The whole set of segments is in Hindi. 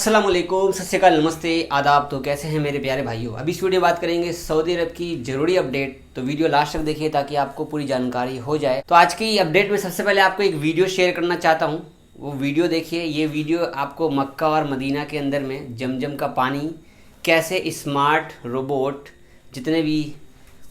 अस्सलाम वालेकुम, सत श्री अकाल, नमस्ते, आदाब। तो कैसे हैं मेरे प्यारे भाइयों। अभी इस वीडियो में बात करेंगे सऊदी अरब की ज़रूरी अपडेट। तो वीडियो लास्ट तक देखिए ताकि आपको पूरी जानकारी हो जाए। तो आज की अपडेट में सबसे पहले आपको एक वीडियो शेयर करना चाहता हूँ। वो वीडियो देखिए। ये वीडियो आपको मक्का और मदीना के अंदर में जमजम का पानी कैसे स्मार्ट रोबोट जितने भी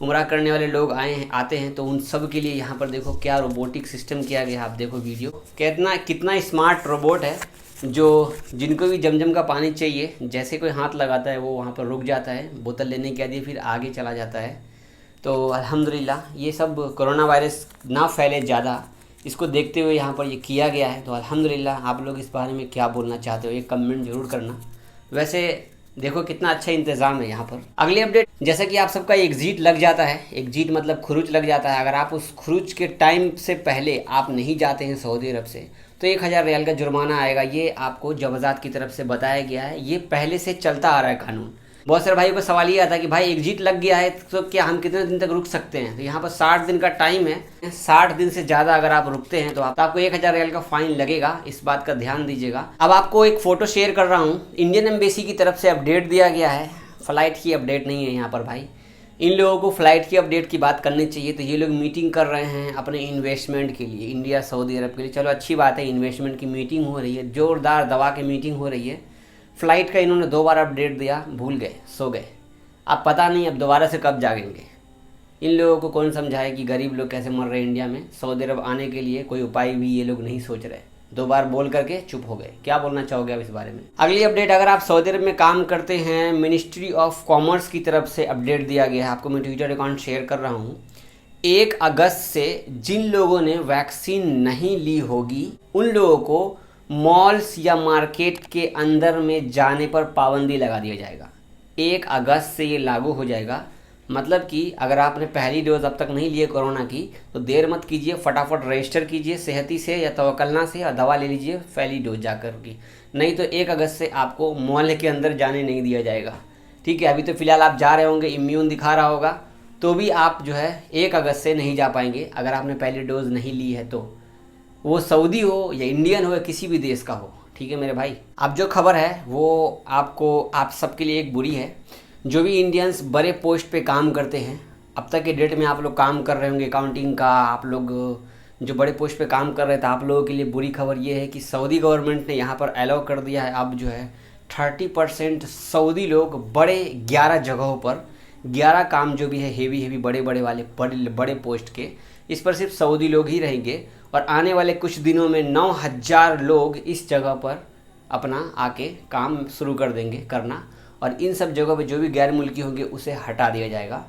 उम्रा करने वाले लोग आते हैं तो उन सब के लिए यहाँ पर देखो क्या रोबोटिक सिस्टम किया गया। आप देखो वीडियो कितना स्मार्ट रोबोट है जो जिनको भी जमजम का पानी चाहिए जैसे कोई हाथ लगाता है वो वहाँ पर रुक जाता है, बोतल लेने के लिए फिर आगे चला जाता है। तो अल्हम्दुलिल्लाह ये सब कोरोना वायरस ना फैले ज़्यादा, इसको देखते हुए यहाँ पर ये किया गया है। तो अल्हम्दुलिल्लाह आप लोग इस बारे में क्या बोलना चाहते हो, एक कमेंट ज़रूर करना। वैसे देखो कितना अच्छा इंतज़ाम है यहाँ पर। अगली अपडेट, जैसा कि आप सबका एग्जिट लग जाता है, एग्जिट मतलब खरूच लग जाता है। अगर आप उस खरूच के टाइम से पहले आप नहीं जाते हैं सऊदी अरब से तो 1000 रियाल का जुर्माना आएगा। ये आपको जवाजात की तरफ से बताया गया है। ये पहले से चलता आ रहा है कानून। बहुत सारे भाइयों को सवाल ये आता है कि भाई एग्जिट लग गया है तो क्या हम कितने दिन तक रुक सकते हैं। तो यहाँ पर 60 दिन का टाइम है। 60 दिन से ज़्यादा अगर आप रुकते हैं तो आपको 1000 रियाल का फाइन लगेगा। इस बात का ध्यान दीजिएगा। अब आपको एक फ़ोटो शेयर कर रहा हूँ। इंडियन एम्बेसी की तरफ से अपडेट दिया गया है। फ़्लाइट की अपडेट नहीं है यहाँ पर भाई। इन लोगों को फ़्लाइट की अपडेट की बात करनी चाहिए। तो ये लोग मीटिंग कर रहे हैं अपने इन्वेस्टमेंट के लिए, इंडिया सऊदी अरब के लिए। चलो अच्छी बात है, इन्वेस्टमेंट की मीटिंग हो रही है, ज़ोरदार दवा की मीटिंग हो रही है। फ़्लाइट का इन्होंने 2 बार अपडेट दिया, भूल गए, सो गए। अब पता नहीं अब दोबारा से कब जागेंगे। इन लोगों को कौन समझाए कि गरीब लोग कैसे मर रहे हैं इंडिया में। सऊदी अरब आने के लिए कोई उपाय भी ये लोग नहीं सोच रहे। 2 बार बोल करके चुप हो गए। क्या बोलना चाहोगे आप इस बारे में। अगली अपडेट, अगर आप सऊदी अरब में काम करते हैं, मिनिस्ट्री ऑफ कॉमर्स की तरफ से अपडेट दिया गया है। आपको मैं ट्विटर अकाउंट शेयर कर रहा हूँ। 1 अगस्त से जिन लोगों ने वैक्सीन नहीं ली होगी उन लोगों को मॉल्स या मार्केट के अंदर में जाने पर पाबंदी लगा दिया जाएगा। 1 अगस्त से ये लागू हो जाएगा। मतलब कि अगर आपने पहली डोज अब तक नहीं ली है कोरोना की तो देर मत कीजिए, फटाफट रजिस्टर कीजिए सेहती से या तवक्कलना से और दवा ले लीजिए पहली डोज जाकर की। नहीं तो 1 अगस्त से आपको मॉल के अंदर जाने नहीं दिया जाएगा। ठीक है, अभी तो फ़िलहाल आप जा रहे होंगे, इम्यून दिखा रहा होगा, तो भी आप जो है 1 अगस्त से नहीं जा पाएंगे अगर आपने पहली डोज नहीं ली है। तो वो सऊदी हो या इंडियन हो या किसी भी देश का हो। ठीक है मेरे भाई। अब जो खबर है वो आप सबके लिए एक बुरी है। जो भी इंडियंस बड़े पोस्ट पे काम करते हैं, अब तक के डेट में आप लोग काम कर रहे होंगे अकाउंटिंग का, आप लोग जो बड़े पोस्ट पे काम कर रहे थे, आप लोगों के लिए बुरी खबर ये है कि सऊदी गवर्नमेंट ने यहाँ पर अलाउ कर दिया है। अब जो है 30% सऊदी लोग बड़े 11 जगहों पर 11 काम जो भी है हेवी बड़े वाले बड़े पोस्ट के, इस पर सिर्फ सऊदी लोग ही रहेंगे। और आने वाले कुछ दिनों में 9000 लोग इस जगह पर अपना आके काम शुरू कर देंगे करना। और इन सब जगहों पे जो भी गैर मुल्की होंगे उसे हटा दिया जाएगा।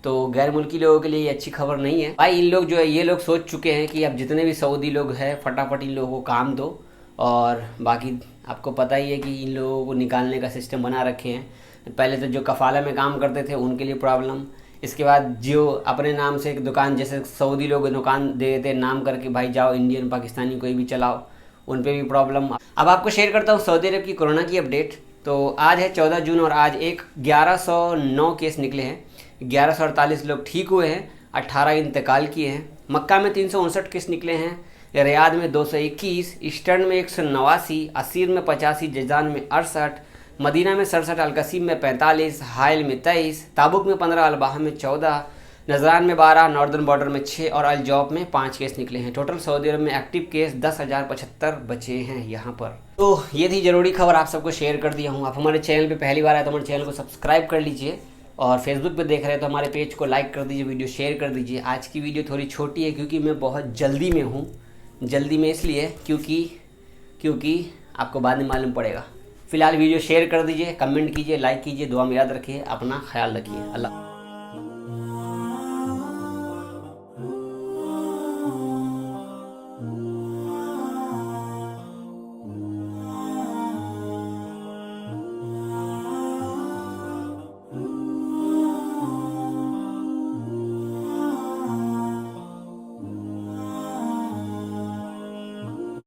तो गैर मुल्की लोगों के लिए ये अच्छी खबर नहीं है भाई। इन लोग जो है ये लोग सोच चुके हैं कि अब जितने भी सऊदी लोग हैं फटाफट इन लोगों को काम दो। और बाकी आपको पता ही है कि इन लोगों को निकालने का सिस्टम बना रखे हैं। पहले तो जो कफ़ाला में काम करते थे उनके लिए प्रॉब्लम, इसके बाद जो अपने नाम से एक दुकान, जैसे सऊदी लोग दुकान दे देते नाम करके भाई जाओ इंडियन पाकिस्तानी कोई भी चलाओ, उन पे भी प्रॉब्लम। अब आपको शेयर करता हूँ सऊदी अरब की कोरोना की अपडेट। तो आज है 14 जून और आज 1109 केस निकले हैं। 1148 लोग ठीक हुए हैं, 18 इंतकाल किए हैं। मक्का में 359 केस निकले हैं, रियाद में 221, ईस्टर्न में 189, असीर में 85, जजान में 68, मदीना में 67, अलकसीम में 45, हाइल में 23, ताबुक में 15, अलबाह में 14, नजरान में 12, नॉर्दर्न बॉर्डर में 6 और अल जौफ में 5 केस निकले हैं। टोटल सऊदी अरब में एक्टिव केस 10,075 बचे हैं यहाँ पर। तो ये थी ज़रूरी खबर, आप सबको शेयर कर दिया हूँ। आप हमारे चैनल पे पहली बार आए तो हमारे चैनल को सब्सक्राइब कर लीजिए और फेसबुक पे देख रहे हैं तो हमारे पेज को लाइक कर दीजिए, वीडियो शेयर कर दीजिए। आज की वीडियो थोड़ी छोटी है क्योंकि मैं बहुत जल्दी में हूँ। जल्दी में इसलिए क्योंकि आपको बाद में मालूम पड़ेगा। फ़िलहाल वीडियो शेयर कर दीजिए, कमेंट कीजिए, लाइक कीजिए, दुआ में याद रखिए, अपना ख्याल रखिए। अल्लाह।